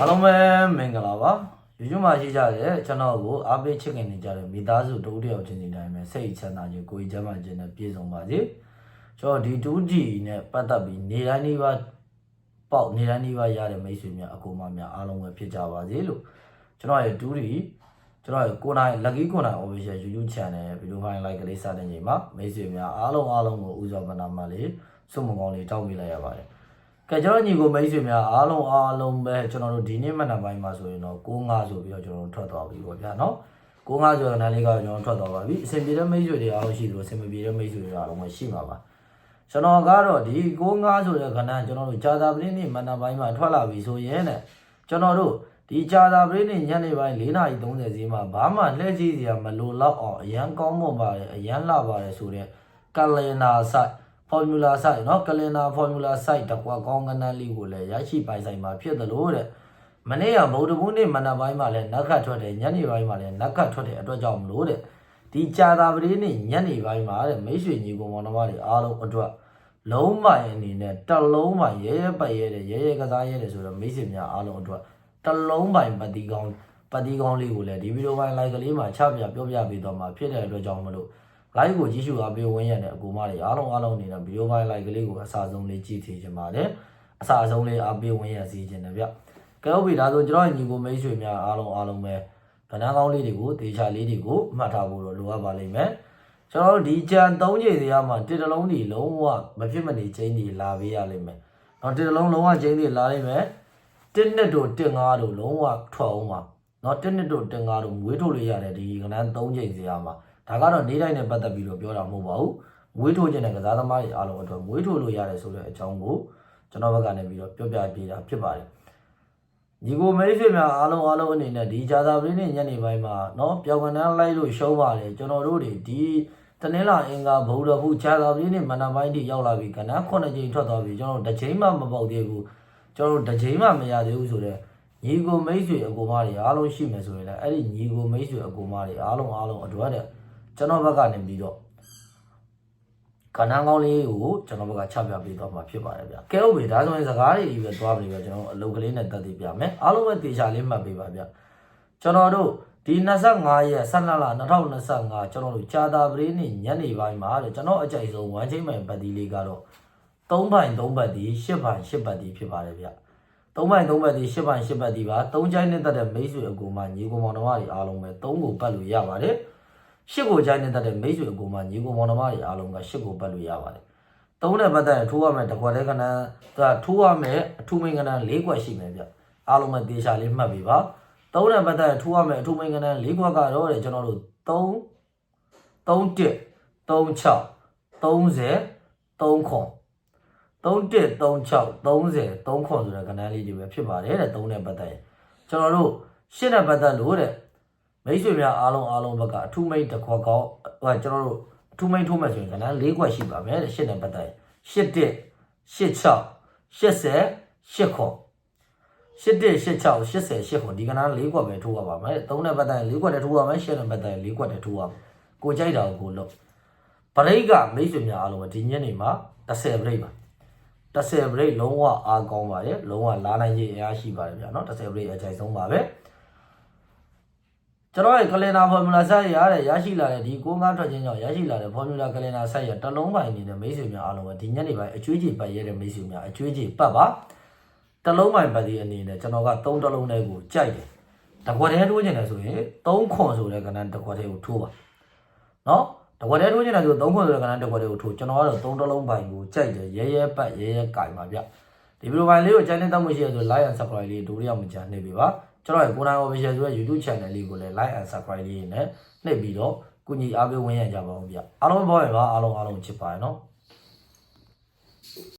အားလုံးပဲမင်္ဂလာပါYouTubeမှာရှိကြတဲ့ channel ကိုအားပေးချစ်ခင်နေကြတဲ့မိသားစုတို့တယောက်ချင်းစီတိုင်းပဲစိတ်ချမ်းသာခြင်းကိုယ်ကျန်းမာခြင်းနဲ့ပြည့်စုံပါစေကျွန်တော်ဒီ 2D နဲ့ပတ်သက်ပြီးနေတိုင်းဒီပါပေါက်နေတိုင်းဒီပါရတဲ့မိတ်ဆွေများအကူမများအားလုံးပဲဖြစ်ကြပါစေလို့ကျွန်တော်ရဲ့ 2D ကျွန်တော်ရဲ့ကိုနိုင် lucky ကိုနိုင် official YouTube channel ဗီဒီယိုဖိုင် like ကလေးစတဲ့ချိန်မှာမိတ်ဆွေများအားလုံးကိုဦးစွာပနာမလေးစုမကောင်းလေးတောင်းပေးလိုက်ရပါတယ်ကဲကျွန်တော်ညီကိုမိတ်ဆွေများအားလုံးပဲကျွန်တော်တို့ဒီနေ့မှတ်နံပိုင်းမှာဆိုရင်တော့65ဆိုပြီးတော့ကျွန်တော်တို့ထွက်သွားပြီပေါ့ဗျာနော်65ဆိုတဲ့နားလေးကကျွန်တော်ထွက်သွားပါပြီအဆင်ပြေတဲ့မိတ်ဆွေတွေအားလုံးရှိသလိုအဆင်မပြေတဲ့မိတ်ဆွေတွေအားလုံးရှိမှာပါကျွန်တော်ကတော့ဒီ65ဆိုတဲ့ခဏကျွန်တော်တို့ဂျာတာပရင်းနေ့မှတ်နံပိုင်းမှာထွက်လာပြီဆိုရင်တဲ့ကျွန်တော်တို့ဒီဂျာတာပရင်းနေ့ညနေပိုင်း4:30စီမှာဘာမှလှည့်ကြည့်စရာမလိုတော့အောင်အရန်ကောင်းမွန်ပါတယ်အရန်လှပါတယ်ဆိုတဲ့ကလင်နာဆိုင်formula site เนาะ calendar formula site တကွာကောင်းကနန်းလေးကိုလည်းရရှိပိုင်ဆိုင်မှာဖြစ်တယ်လို့တဲ့မနေ့ကဗုဒ္ဓဘုနေ့မနက်ပိုင်းမှာလည်းနက်ခတ်ထွက်တယ်ညနေပိုင်းမှာလည်းနက်ခတ်ထွက်တဲ့အတွက်ကြောင့်မလို့တဲ့ဒီကြာတာပတိနေ့ညနေပိုင်းမှာတဲ့မိတ်ဆွေညီကောင်မောင်နှမတွေအားလုံးအတွက်လုံးမိုင်အနေနဲ့တစ်လုံးမိုင်ရဲပတ်ရဲတဲ့ရဲကစားရဲတဲ့ဆိုတော့မိတ်ဆွေများအားလုံးအတွက်တစ်လုံးပိုင်ပတိကောင်းလေးကိုလည်းဒီဗီဒီယိုပိုင်း like ကလေးမှာချပြပြောပြပေးတော့မှာဖြစ်တဲ့အတွက်ကြောင့်မလို့like ကိုကြည့်ရှုအားပေးဝင်ရတဲ့အကူမတွေအားလုံးနေတော့ဗီဒီယိုပိုင်း like ကလေးကိုအစားဆုံးလေးကြည့်သေးချင်ပါတယ်အစားဆုံးလေးအားပေးဝင်ရစီခြင်းတယ်ဗျကဲဟုတ်ပြီဒါဆိုကျွန်တော်ညီကိုမိတ်ဆွေများအားလုံးပဲကဏ္ဍကောင်းလေးတွေကိုဒေချာလေးတွေကိုမှတ်ထားဖို့လိုအပ်ပါလိမ့်မယ်ကျွန်တော်တို့ဒီကြံ3ချိန်စီရမှာတစ်တလုံးဒီလုံးဝမဖြစ်မနေချင်းဒီလာပေးရလိမ့်မယ်နော်တစ်တလုံးလုံးဝချင်းဒီလာလိမ့်မယ်1နှစ်တို့1 5တို့လုံးဝထွက်အောင်ပါနော်1နှစ်တို့1 5တို့မွေးထုတ်လို့ရတယ်ဒီကဏ္ဍ3ချိန်စီရမှာဒါကတော့နေတိုင်းနဲ့ပတ်သက်ပြီးတော့ပြောတာမဟုတ်ပါဘူးမွေးထိုးခြင်းနဲ့ကစားသမားတွေအားလုံးအတွက်မွေးထိုးလို့ရတယ်ဆိုတဲ့အကြောင်းကိုကျွန်တော်ဘက်ကနေပြီးတော့ပြောပြပေးတာဖြစ်ပါတယ်ညီကိုမိတ်ဆွေများအားလုံးအနေနဲ့ဒီဂျာသာပရင်းနဲ့ညနေပိုင်းမှာเนาะပြောင်းကဏ္ဍလိုက်လို့ရှုံးပါတယ်ကျွန်တော်တို့တွေဒီတနင်္လာအင်္ဂါဗုဒ္ဓဟူဂျာသာပရင်းနဲ့မနက်ပိုင်းထိရောက်လာပြီကဏ္ဍ9ချိန်ထွက်သွားပြီကျွန်တော်တို့တစ်ချိန်မှမပေါက်သေးဘူးကျွန်တော်တို့တစ်ချိန်မှမရသေးဘူးဆိုတော့ညီကိုမိတ်ဆွေအကူမတွေအားလုံးရှိမယ်ဆိုရင်လည်းအဲ့ဒီညီကိုမိတ်ဆွေအကူမတွေအားလုံးအတွက်တဲ့ကျွန်တော်ဘက်ကနေပြီးတော့ကဏ္ဍကောင်းလေးကိုကျွန်တော်ဘက်ကချပြပေးတော့မှာဖြစ်ပါတယ်ဗျကဲဟုတ်ပြီဒါဆိုရင်စကားတွေကြီးပဲသွားပြီဗျကျွန်တော်အလုပ်ကလေးနဲ့တက်တည်ပြမယ်အားလုံးပဲတေချာလေးမှတ်ပေးပါဗျကျွန်တော်တို့ဒီ25ရက်12လ2025ကျွန်တော်တို့ကြာတာပရင်းနေ့ညနေပိုင်းမှာတဲ့ကျွန်တော်အကြိုက်ဆုံး1ချိန်မှန်ပတ်တီးလေးကတော့3ပိုင်း3ပတ်တီး8ပိုင်း8ပတ်တီးဖြစ်ပါတယ်ဗျ3ပိုင်း3ပတ်တီး8ပိုင်း8ပတ်တီးပါ3ချိုင်းနဲ့တက်တဲ့မိတ်ဆွေအကူမညီကောင်မောင်နှမတွေအားလုံးပဲ3ကိုပတ်လို့ရပါတယ်ရှစ်ကိုချိုင်းနေတဲ့မိတ်ဆွေအကူမညီကိုမောင်နှမတွေအားလုံးကရှစ်ကိုပတ်လို့ရပါတယ်။သုံးတဲ့ပတ်သက်ထိုးရမယ်တကွက်တဲ့ကဏ္ဍထိုးရမယ်အထူးမိန်ကဏ္ဍ၄ကွက်ရှိမယ်ဗျ။အားလုံးပဲတေချာလေးမှတ်ပြီပါ။သုံးတဲ့ပတ်သက်ထိုးရမယ်အထူးမိန်ကဏ္ဍ၄ကွက်ကတော့တဲ့ကျွန်တော်တို့3 1 36 30 3ခွန်3 1 36 30 3ခွန်ဆိုတဲ့ကဏ္ဍလေးတွေပဲဖြစ်ပါတယ်တဲ့သုံးတဲ့ပတ်သက်ကျွန်တော်တို့ရှစ်တဲ့ပတ်သက်လို့တဲ့မိတ်ဆွေများအားလုံးဘက်ကအထူးမိတ်တစ်ခွက်ကောင်းကျွန်တော်တို့အထူးမိတ်ထိုးမယ်ဆိုရင်ကဏ္ဍ၄ခွက်ရှိပါမယ်တဲ့ရှစ်နဲ့ပတ်သက်8 1 8 6 80 8ခွန်8 1 8 6 80 8ခွန်ဒီကဏ္ဍ၄ခွက်ပဲထိုးရပါမယ်3နဲ့ပတ်သက်4ခွက်တည်းထိုးရမယ်8နဲ့ပတ်သက်4ခွက်တည်းထိုးရမယ်ကိုကြိုက်တာကိုလုပ်ဘရိတ်ကမိတ်ဆွေများအားလုံးဒီညနေမှာ10ဘရိတ်ပါ10ဘရိတ်လုံးဝအားကောင်းပါတယ်လုံးဝလာနိုင်ခြင်းအများရှိပါတယ်ဗျာနော်10ဘရိတ်အကြိုက်ဆုံးပါပဲကျွန်တော်ရဲ့ calendar formula site ရရှိလာတဲ့ဒီ65ထွက်ခြင်းကြောင့်ရရှိလာတဲ့ formula calendar site ရတစ်လုံးပိုင်းအနေနဲ့မိတ်ဆွေများအားလုံးပဲဒီညနေပိုင်းအကျွေးကြေပတ်ရတဲ့မိတ်ဆွေများအကျွေးကြေပတ်ပါတစ်လုံးပိုင်းပတ်ဒီအနေနဲ့ကျွန်တော်က3တစ်လုံးတည်းကိုကြိုက်တယ်တကွက်ထဲထိုးခြင်းတယ်ဆိုရင်3ခွန်ဆိုတဲ့ကဏ္ဍတကွက်ထဲကိုထိုးပါနော်တကွက်ထဲထိုးခြင်းတယ်ဆို3ခွန်ဆိုတဲ့ကဏ္ဍတကွက်ထဲကိုထိုးကျွန်တော်ကတော့3တစ်လုံးပိုင်းကိုကြိုက်တယ်ရဲပတ်ရဲကင်ပါဗျဒီဗီဒီယိုပိုင်းလေးကိုကြိုက်နေတဲ့မှုရှိရဆို like and subscribe လေးဒိုးရမချနှိပ်ပေးပါကျွန်တော်ရဲ့ကိုနိုင် official ဆိုတဲ့ YouTube channel လေးကိုလည်း like and subscribe လေးနဲ့နှိပ်ပြီးတော့ကူညီအားပေးဝင်ရကြပါဦးဗျအားလုံးဘောရပါအားလုံးချစ်ပါရနော်